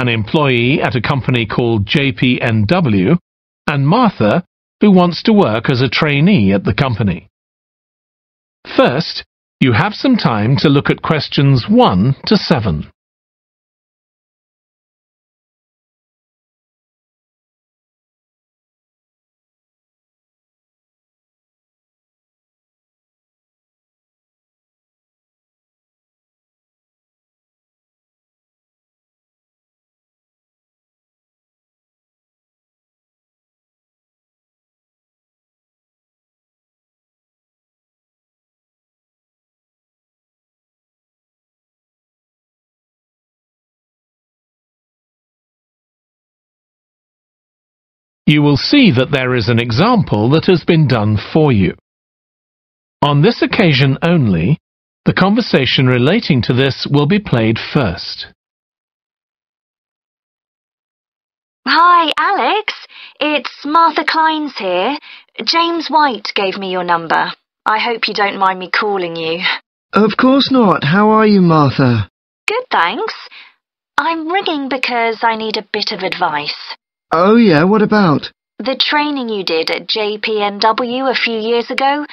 an employee at a company called JPNW, and Martha, who wants to work as a trainee at the company. First, you have some time to look at questions 1 to 7. You will see that there is an example that has been done for you. On this occasion only, the conversation relating to this will be played first. Hi, Alex. It's Martha Clines here. James White gave me your number. I hope you don't mind me calling you. Of course not. How are you, Martha? Good, thanks. I'm ringing because I need a bit of advice. Oh yeah, what about? The training you did at JPNW a few years ago,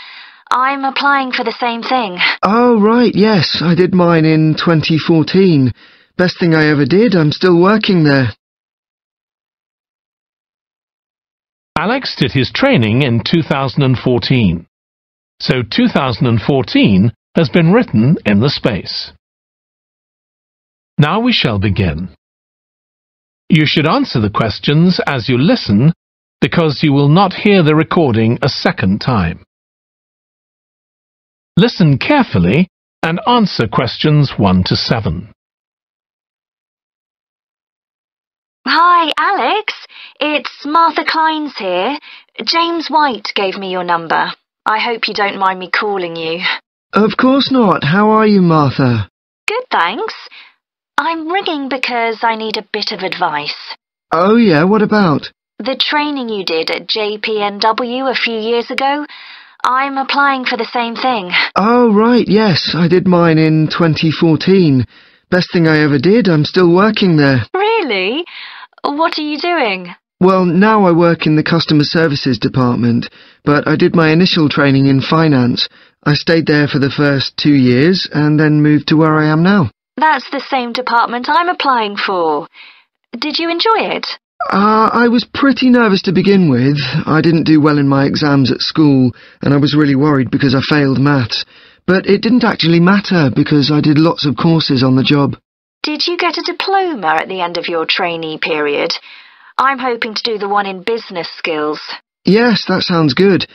I'm applying for the same thing. Oh right, yes, I did mine in 2014. Best thing I ever did, I'm still working there. Alex did his training in 2014. So 2014 has been written in the space. Now we shall begin. You should answer the questions as you listen, because you will not hear the recording a second time. Listen carefully and answer questions 1 to 7. Hi, Alex. It's Martha Clines here. James White gave me your number. I hope you don't mind me calling you. Of course not. How are you, Martha? Good, thanks. I'm ringing because I need a bit of advice. Oh yeah, what about? The training you did at JPNW a few years ago, I'm applying for the same thing. Oh right, yes, I did mine in 2014. Best thing I ever did, I'm still working there. Really? What are you doing? Well, now I work in the customer services department, but I did my initial training in finance. I stayed there for the first 2 years and then moved to where I am now. That's the same department I'm applying for. Did you enjoy it? I was pretty nervous to begin with. I didn't do well in my exams at school, and I was really worried because I failed maths. But it didn't actually matter because I did lots of courses on the job. Did you get a diploma at the end of your trainee period? I'm hoping to do the one in business skills. Yes, that sounds good.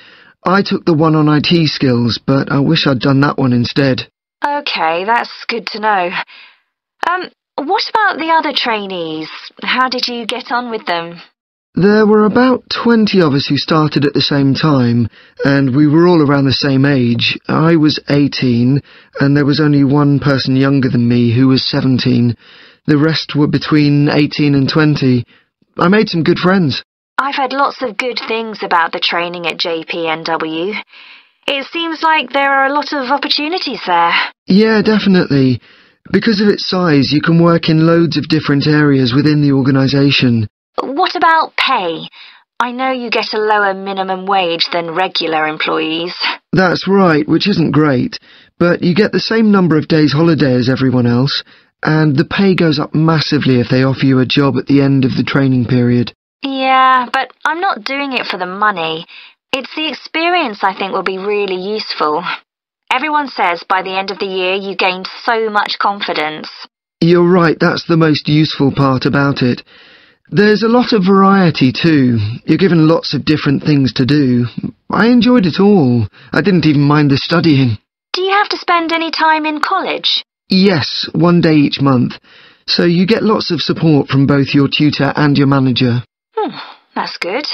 I took the one on IT skills, but I wish I'd done that one instead. OK, that's good to know. What about the other trainees? How did you get on with them? There were about 20 of us who started at the same time, and we were all around the same age. I was 18, and there was only one person younger than me who was 17. The rest were between 18 and 20. I made some good friends. I've heard lots of good things about the training at JPNW. It seems like there are a lot of opportunities there. Yeah, definitely. Because of its size, you can work in loads of different areas within the organisation. What about pay? I know you get a lower minimum wage than regular employees. That's right, which isn't great, but you get the same number of days holiday as everyone else, and the pay goes up massively if they offer you a job at the end of the training period. Yeah, but I'm not doing it for the money. It's the experience I think will be really useful. Everyone says by the end of the year you gained so much confidence. You're right, that's the most useful part about it. There's a lot of variety too. You're given lots of different things to do. I enjoyed it all. I didn't even mind the studying. Do you have to spend any time in college? Yes, 1 day each month. So you get lots of support from both your tutor and your manager. That's good.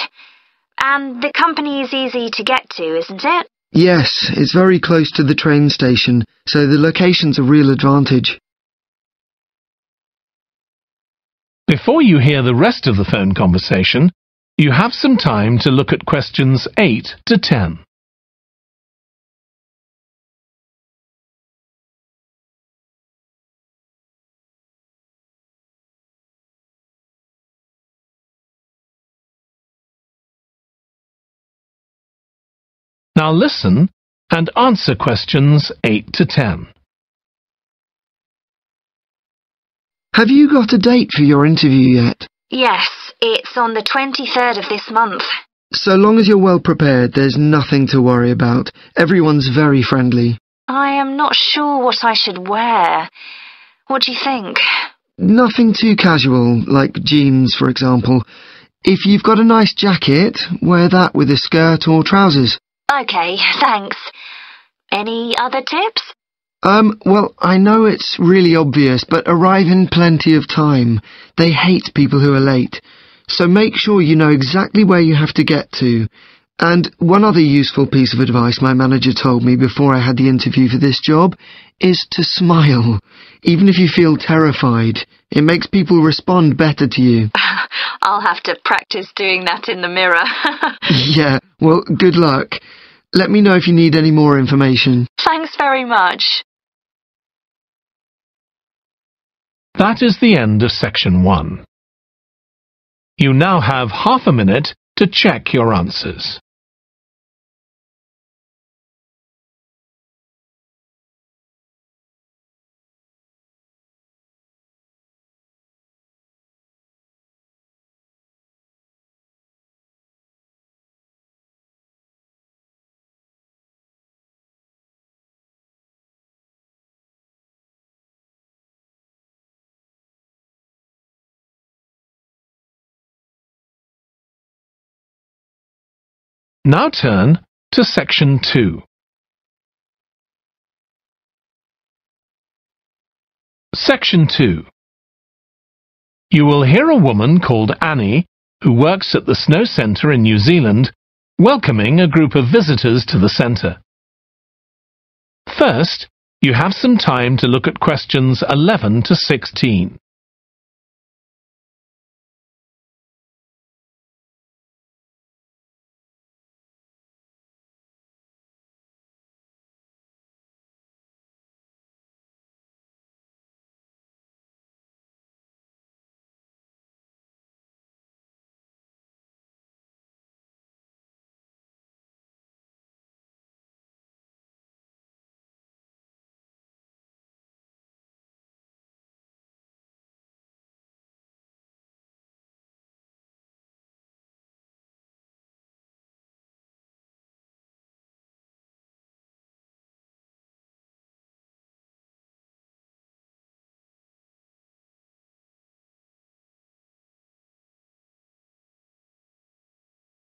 And the company is easy to get to, isn't it? Yes, it's very close to the train station, so the location's a real advantage. Before you hear the rest of the phone conversation, you have some time to look at questions 8 to 10. Now listen and answer questions 8 to 10. Have you got a date for your interview yet? Yes, it's on the 23rd of this month. So long as you're well prepared, there's nothing to worry about. Everyone's very friendly. I am not sure what I should wear. What do you think? Nothing too casual, like jeans, for example. If you've got a nice jacket, wear that with a skirt or trousers. Okay, thanks. Any other tips? Well, I know it's really obvious, but arrive in plenty of time. They hate people who are late. So make sure you know exactly where you have to get to. And one other useful piece of advice my manager told me before I had the interview for this job is to smile. Even if you feel terrified, it makes people respond better to you. I'll have to practice doing that in the mirror. Yeah, well, good luck. Let me know if you need any more information. Thanks very much. That is the end of section 1. You now have half a minute to check your answers. Now turn to section 2. Section 2. You will hear a woman called Annie, who works at the snow centre in New Zealand, welcoming a group of visitors to the centre. First, you have some time to look at questions 11 to 16.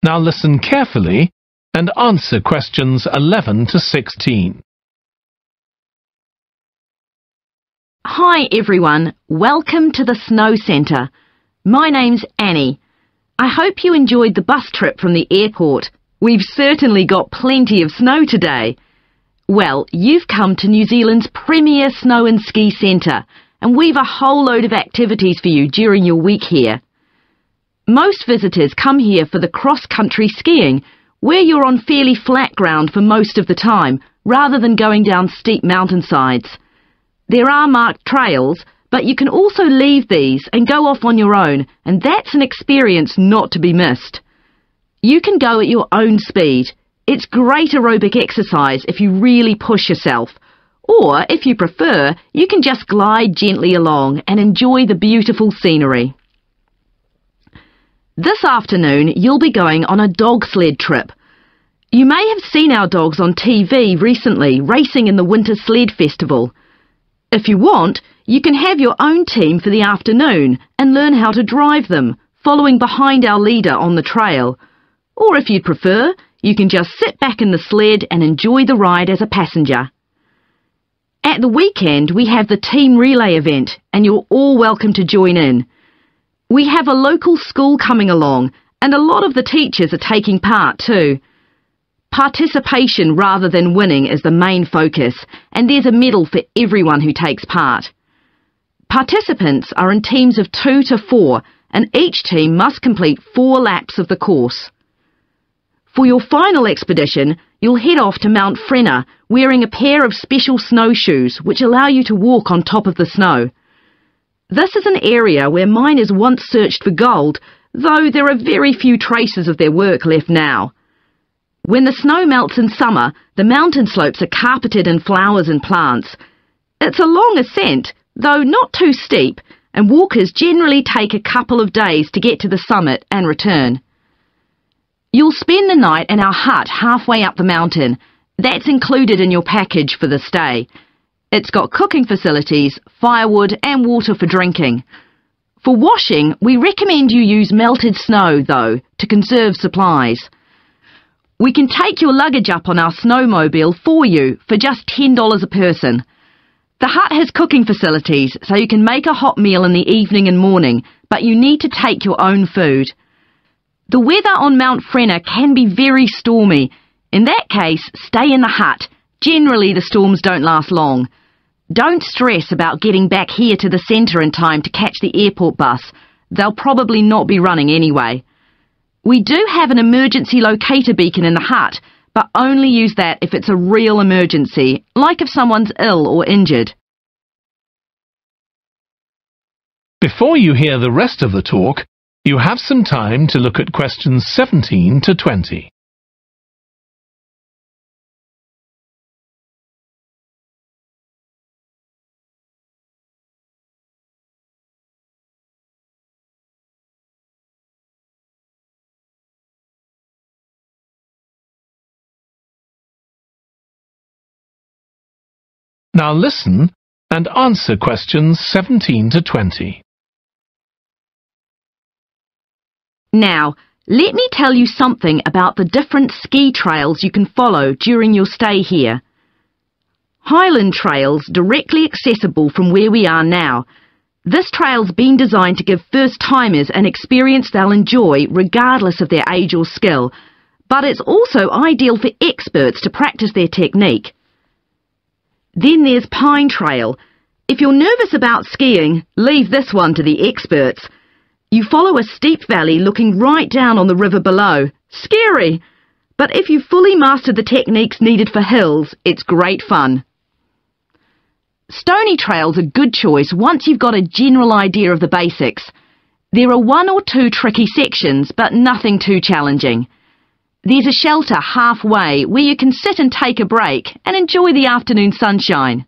Now listen carefully and answer questions 11 to 16. Hi everyone, welcome to the Snow Centre. My name's Annie. I hope you enjoyed the bus trip from the airport. We've certainly got plenty of snow today. Well, you've come to New Zealand's premier snow and ski centre, and we've a whole load of activities for you during your week here. Most visitors come here for the cross-country skiing, where you're on fairly flat ground for most of the time, rather than going down steep mountainsides. There are marked trails, but you can also leave these and go off on your own, and that's an experience not to be missed. You can go at your own speed. It's great aerobic exercise if you really push yourself. Or, if you prefer, you can just glide gently along and enjoy the beautiful scenery. This afternoon, you'll be going on a dog sled trip. You may have seen our dogs on TV recently, racing in the Winter Sled Festival. If you want, you can have your own team for the afternoon and learn how to drive them, following behind our leader on the trail. Or if you'd prefer, you can just sit back in the sled and enjoy the ride as a passenger. At the weekend, we have the team relay event, and you're all welcome to join in. We have a local school coming along, and a lot of the teachers are taking part too. Participation rather than winning is the main focus, and there's a medal for everyone who takes part. Participants are in teams of 2 to 4, and each team must complete 4 laps of the course. For your final expedition, you'll head off to Mount Frenna wearing a pair of special snowshoes which allow you to walk on top of the snow. This is an area where miners once searched for gold, though there are very few traces of their work left now. When the snow melts in summer, the mountain slopes are carpeted in flowers and plants. It's a long ascent, though not too steep, and walkers generally take a couple of days to get to the summit and return. You'll spend the night in our hut halfway up the mountain. That's included in your package for the stay. It's got cooking facilities, firewood and water for drinking. For washing, we recommend you use melted snow, though, to conserve supplies. We can take your luggage up on our snowmobile for you for just $10 a person. The hut has cooking facilities, so you can make a hot meal in the evening and morning, but you need to take your own food. The weather on Mount Frenna can be very stormy. In that case, stay in the hut. Generally, the storms don't last long. Don't stress about getting back here to the centre in time to catch the airport bus. They'll probably not be running anyway. We do have an emergency locator beacon in the hut, but only use that if it's a real emergency, like if someone's ill or injured. Before you hear the rest of the talk, you have some time to look at questions 17 to 20. Now listen and answer questions 17 to 20. Now, let me tell you something about the different ski trails you can follow during your stay here. Highland Trail's directly accessible from where we are now. This trail's been designed to give first-timers an experience they'll enjoy regardless of their age or skill, but it's also ideal for experts to practice their technique. Then there's Pine Trail. If you're nervous about skiing, leave this one to the experts. You follow a steep valley looking right down on the river below. Scary! But if you've fully mastered the techniques needed for hills, it's great fun. Stony Trail's a good choice once you've got a general idea of the basics. There are 1 or 2 tricky sections, but nothing too challenging. There's a shelter halfway where you can sit and take a break and enjoy the afternoon sunshine.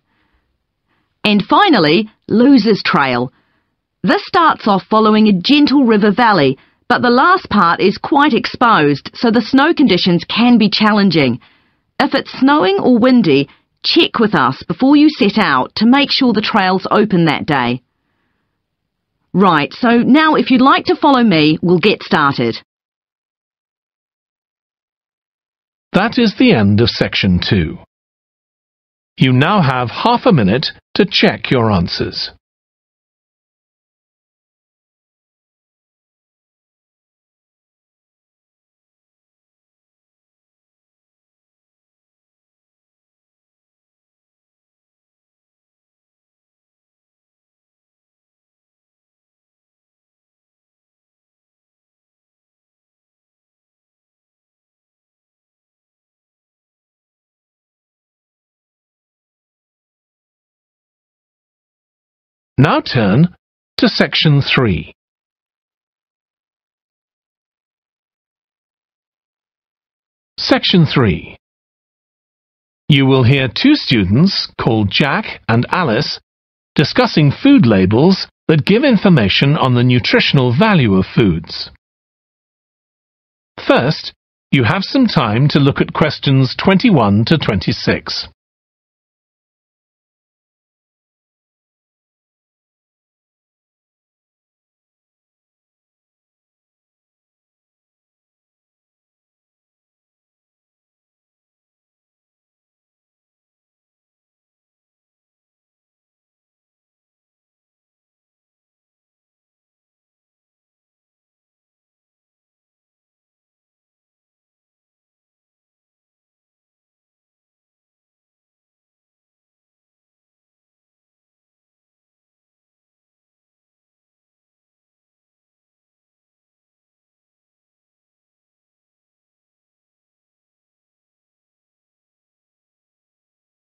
And finally, Losers Trail. This starts off following a gentle river valley, but the last part is quite exposed, so the snow conditions can be challenging. If it's snowing or windy, check with us before you set out to make sure the trail's open that day. Right, so now if you'd like to follow me, we'll get started. That is the end of section 2. You now have half a minute to check your answers. Now turn to section 3. Section 3. You will hear 2 students called Jack and Alice discussing food labels that give information on the nutritional value of foods. First, you have some time to look at questions 21 to 26.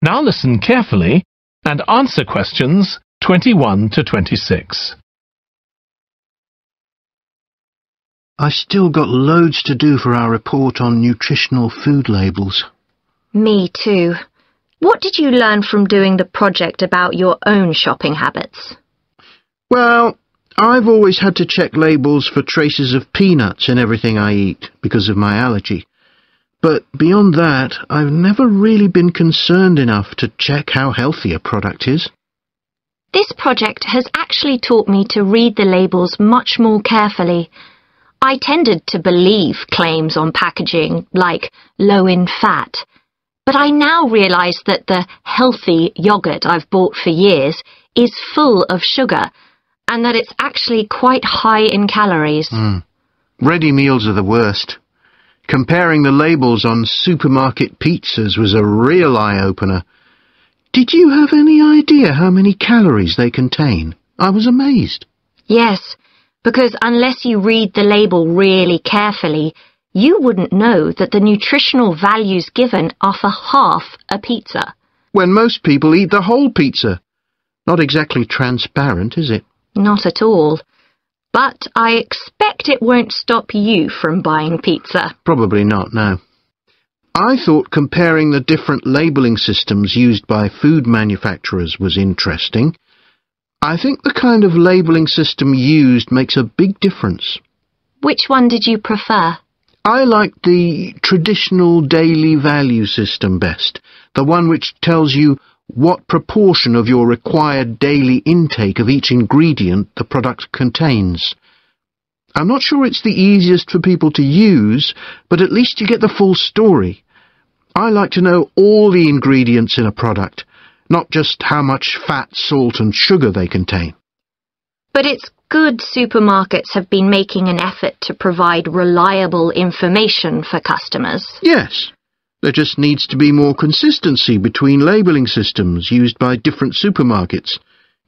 Now listen carefully and answer questions 21 to 26. I've still got loads to do for our report on nutritional food labels. Me too. What did you learn from doing the project about your own shopping habits? Well, I've always had to check labels for traces of peanuts in everything I eat because of my allergy. But beyond that, I've never really been concerned enough to check how healthy a product is. This project has actually taught me to read the labels much more carefully. I tended to believe claims on packaging like low in fat, but I now realise that the healthy yoghurt I've bought for years is full of sugar and that it's actually quite high in calories. Ready meals are the worst. Comparing the labels on supermarket pizzas was a real eye-opener. Did you have any idea how many calories they contain? I was amazed. Yes, because unless you read the label really carefully, you wouldn't know that the nutritional values given are for half a pizza. When most people eat the whole pizza. Not exactly transparent, is it? Not at all. But I expect it won't stop you from buying pizza. Probably not, no. I thought comparing the different labelling systems used by food manufacturers was interesting. I think the kind of labelling system used makes a big difference. Which one did you prefer? I like the traditional daily value system best, the one which tells you what proportion of your required daily intake of each ingredient the product contains. I'm not sure it's the easiest for people to use, but at least you get the full story. I like to know all the ingredients in a product, not just how much fat, salt and sugar they contain. But it's good supermarkets have been making an effort to provide reliable information for customers. Yes. There just needs to be more consistency between labelling systems used by different supermarkets,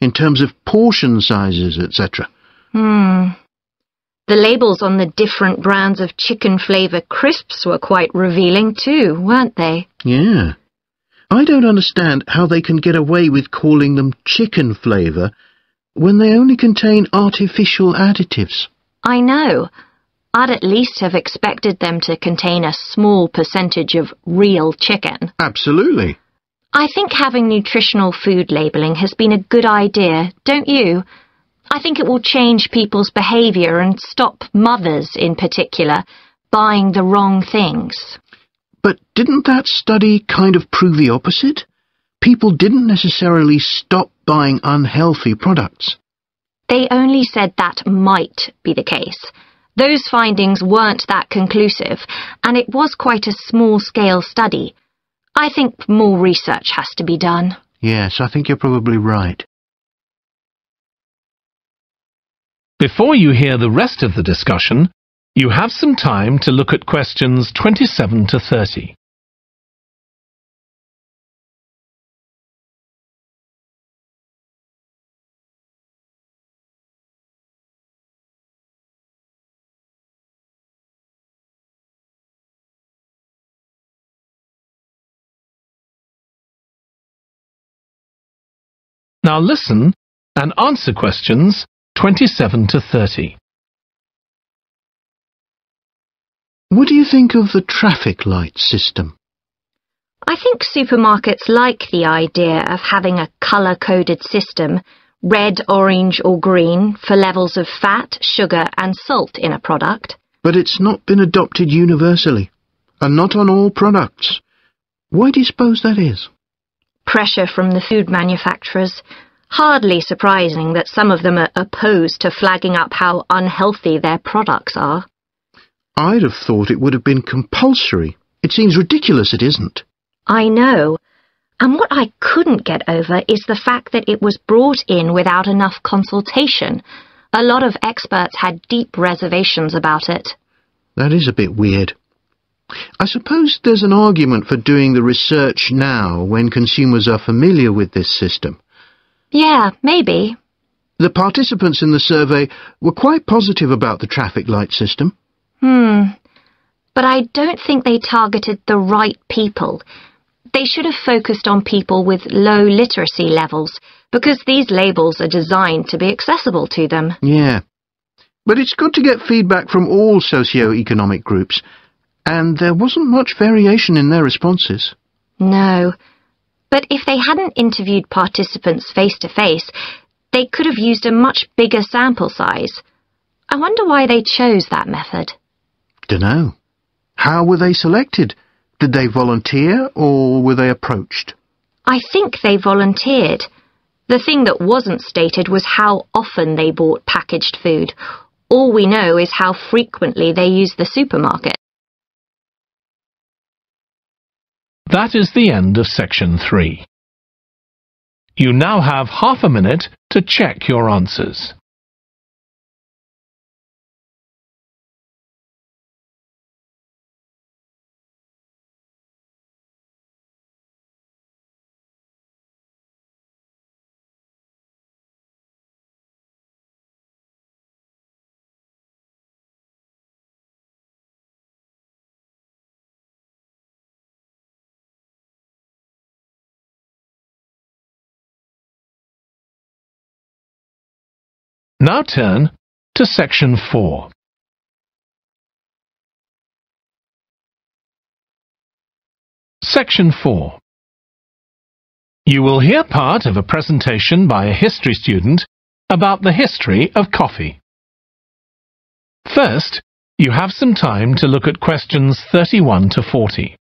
in terms of portion sizes, etc. The labels on the different brands of chicken flavour crisps were quite revealing too, weren't they? Yeah. I don't understand how they can get away with calling them chicken flavour when they only contain artificial additives. I know. I'd at least have expected them to contain a small percentage of real chicken. Absolutely. I think having nutritional food labelling has been a good idea, don't you? I think it will change people's behaviour and stop mothers, in particular, buying the wrong things. But didn't that study kind of prove the opposite? People didn't necessarily stop buying unhealthy products. They only said that might be the case. Those findings weren't that conclusive, and it was quite a small-scale study. I think more research has to be done. Yes, I think you're probably right. Before you hear the rest of the discussion, you have some time to look at questions 27 to 30. Now listen and answer questions 27 to 30. What do you think of the traffic light system? I think supermarkets like the idea of having a colour-coded system, red, orange or green, for levels of fat, sugar and salt in a product. But it's not been adopted universally, and not on all products. Why do you suppose that is? Pressure from the food manufacturers. Hardly surprising that some of them are opposed to flagging up how unhealthy their products are. I'd have thought it would have been compulsory. It seems ridiculous it isn't. I know. And what I couldn't get over is the fact that it was brought in without enough consultation. A lot of experts had deep reservations about it. That is a bit weird. I suppose there's an argument for doing the research now when consumers are familiar with this system. Yeah, maybe. The participants in the survey were quite positive about the traffic light system. But I don't think they targeted the right people. They should have focused on people with low literacy levels, because these labels are designed to be accessible to them. Yeah. But it's good to get feedback from all socio-economic groups, and there wasn't much variation in their responses. No, but if they hadn't interviewed participants face-to-face, they could have used a much bigger sample size. I wonder why they chose that method. Dunno. How were they selected? Did they volunteer, or were they approached? I think they volunteered. The thing that wasn't stated was how often they bought packaged food. All we know is how frequently they used the supermarket. That is the end of section 3. You now have half a minute to check your answers. Now turn to section 4. Section 4. You will hear part of a presentation by a history student about the history of coffee. First, you have some time to look at questions 31 to 40.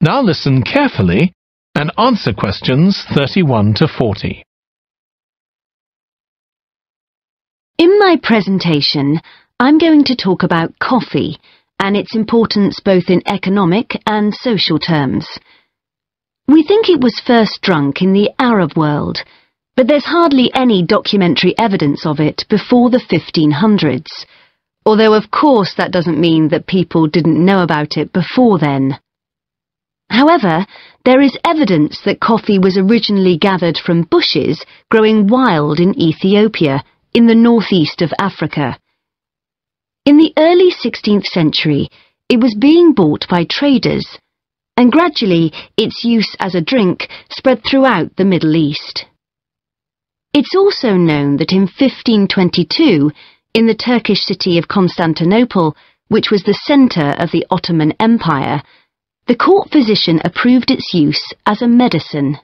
Now listen carefully and answer questions 31 to 40. In my presentation, I'm going to talk about coffee and its importance both in economic and social terms. We think it was first drunk in the Arab world, but there's hardly any documentary evidence of it before the 1500s, although of course that doesn't mean that people didn't know about it before then. However, there is evidence that coffee was originally gathered from bushes growing wild in Ethiopia, in the northeast of Africa. In the early 16th century, it was being bought by traders, and gradually its use as a drink spread throughout the Middle East. It's also known that in 1522, in the Turkish city of Constantinople, which was the centre of the Ottoman Empire, the court physician approved its use as a medicine.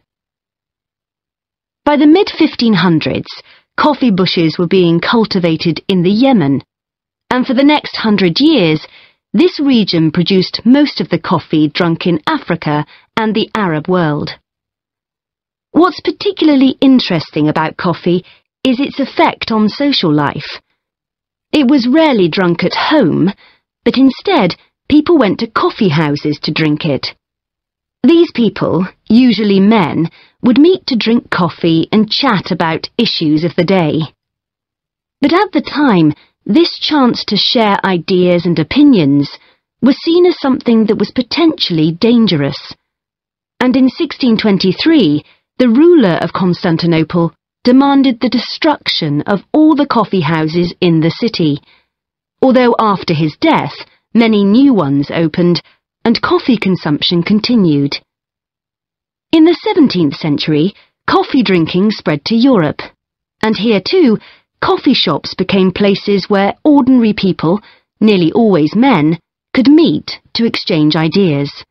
By the mid-1500s, coffee bushes were being cultivated in the Yemen, and for the next 100 years, this region produced most of the coffee drunk in Africa and the Arab world. What's particularly interesting about coffee is its effect on social life. It was rarely drunk at home, but instead, people went to coffee houses to drink it. These people, usually men, would meet to drink coffee and chat about issues of the day. But at the time, this chance to share ideas and opinions was seen as something that was potentially dangerous. And in 1623, the ruler of Constantinople demanded the destruction of all the coffee houses in the city, although after his death, many new ones opened, and coffee consumption continued. In the 17th century, coffee drinking spread to Europe, and here too, coffee shops became places where ordinary people, nearly always men, could meet to exchange ideas.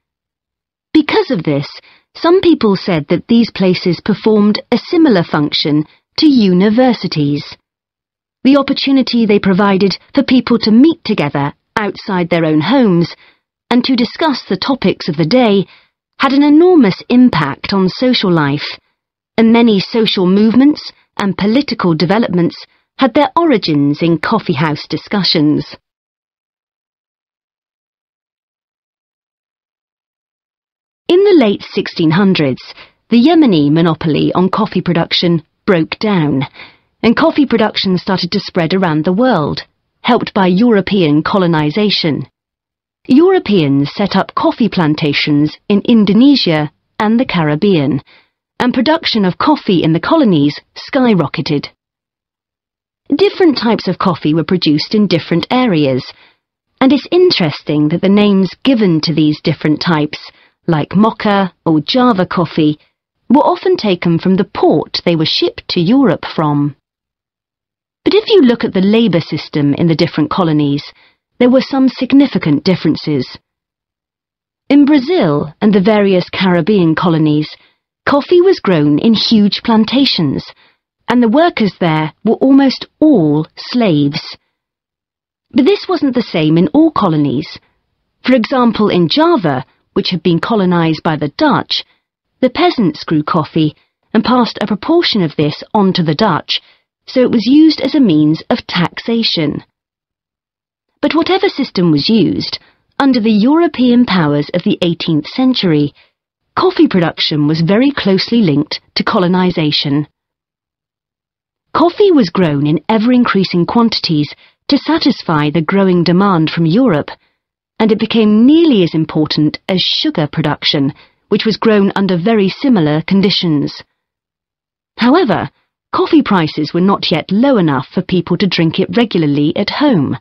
Because of this, some people said that these places performed a similar function to universities. The opportunity they provided for people to meet together outside their own homes and to discuss the topics of the day had an enormous impact on social life, and many social movements and political developments had their origins in coffeehouse discussions. In the late 1600s, the Yemeni monopoly on coffee production broke down, and coffee production started to spread around the world, helped by European colonization. Europeans set up coffee plantations in Indonesia and the Caribbean, and production of coffee in the colonies skyrocketed. Different types of coffee were produced in different areas, and it's interesting that the names given to these different types, like Mocha or Java coffee, were often taken from the port they were shipped to Europe from. But if you look at the labour system in the different colonies, there were some significant differences. In Brazil and the various Caribbean colonies, coffee was grown in huge plantations, and the workers there were almost all slaves. But this wasn't the same in all colonies. For example, in Java, which had been colonized by the Dutch, the peasants grew coffee and passed a proportion of this on to the Dutch, so it was used as a means of taxation. But whatever system was used, under the European powers of the 18th century, coffee production was very closely linked to colonization. Coffee was grown in ever-increasing quantities to satisfy the growing demand from Europe, and it became nearly as important as sugar production, which was grown under very similar conditions. However, coffee prices were not yet low enough for people to drink it regularly at home,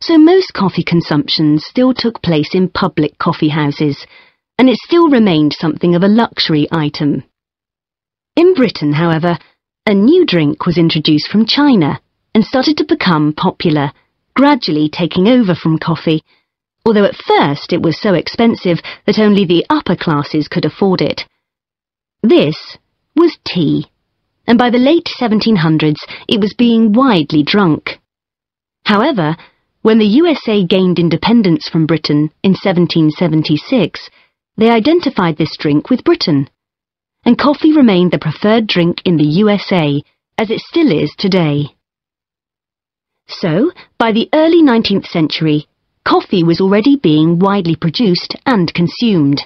so most coffee consumption still took place in public coffee houses, and it still remained something of a luxury item. In Britain, however, a new drink was introduced from China and started to become popular, gradually taking over from coffee, although at first it was so expensive that only the upper classes could afford it. This was tea, and by the late 1700s it was being widely drunk. However, when the USA gained independence from Britain in 1776, they identified this drink with Britain, and coffee remained the preferred drink in the USA, as it still is today. So, by the early 19th century, coffee was already being widely produced and consumed.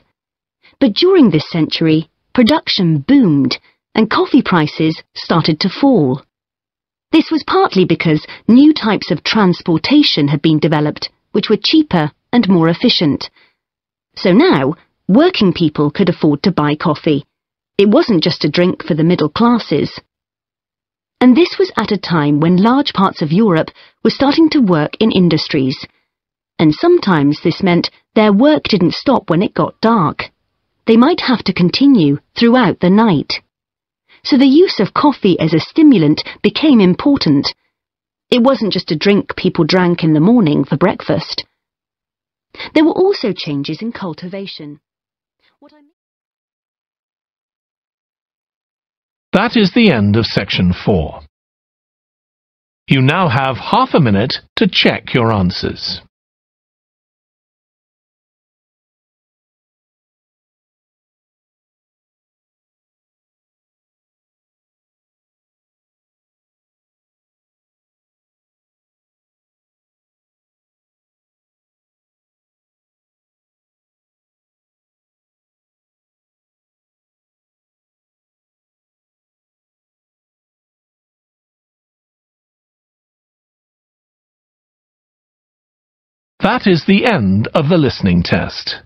But during this century, production boomed, and coffee prices started to fall. This was partly because new types of transportation had been developed, which were cheaper and more efficient. So now, working people could afford to buy coffee. It wasn't just a drink for the middle classes. And this was at a time when large parts of Europe were starting to work in industries. And sometimes this meant their work didn't stop when it got dark. They might have to continue throughout the night. So the use of coffee as a stimulant became important. It wasn't just a drink people drank in the morning for breakfast. There were also changes in cultivation. That is the end of section 4. You now have half a minute to check your answers. That is the end of the listening test.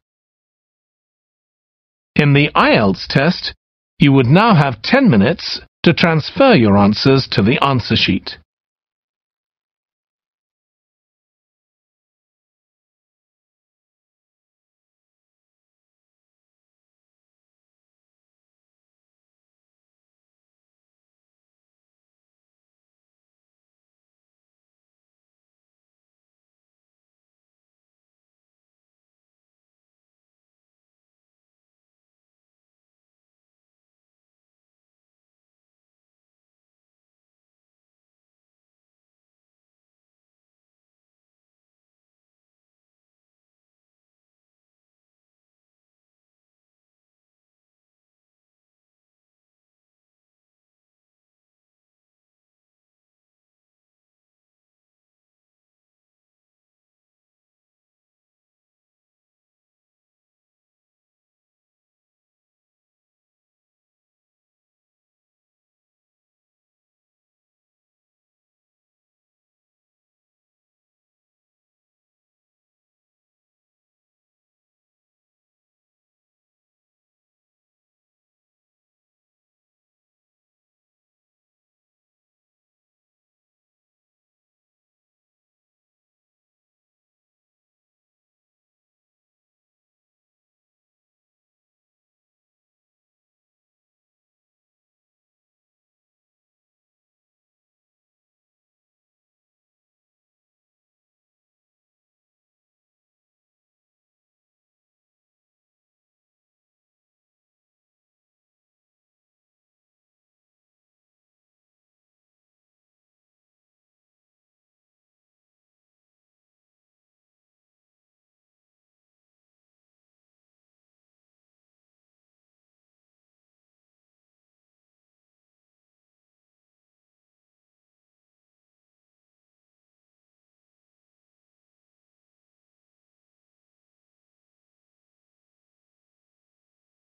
In the Ielts test, you would now have 10 minutes to transfer your answers to the answer sheet.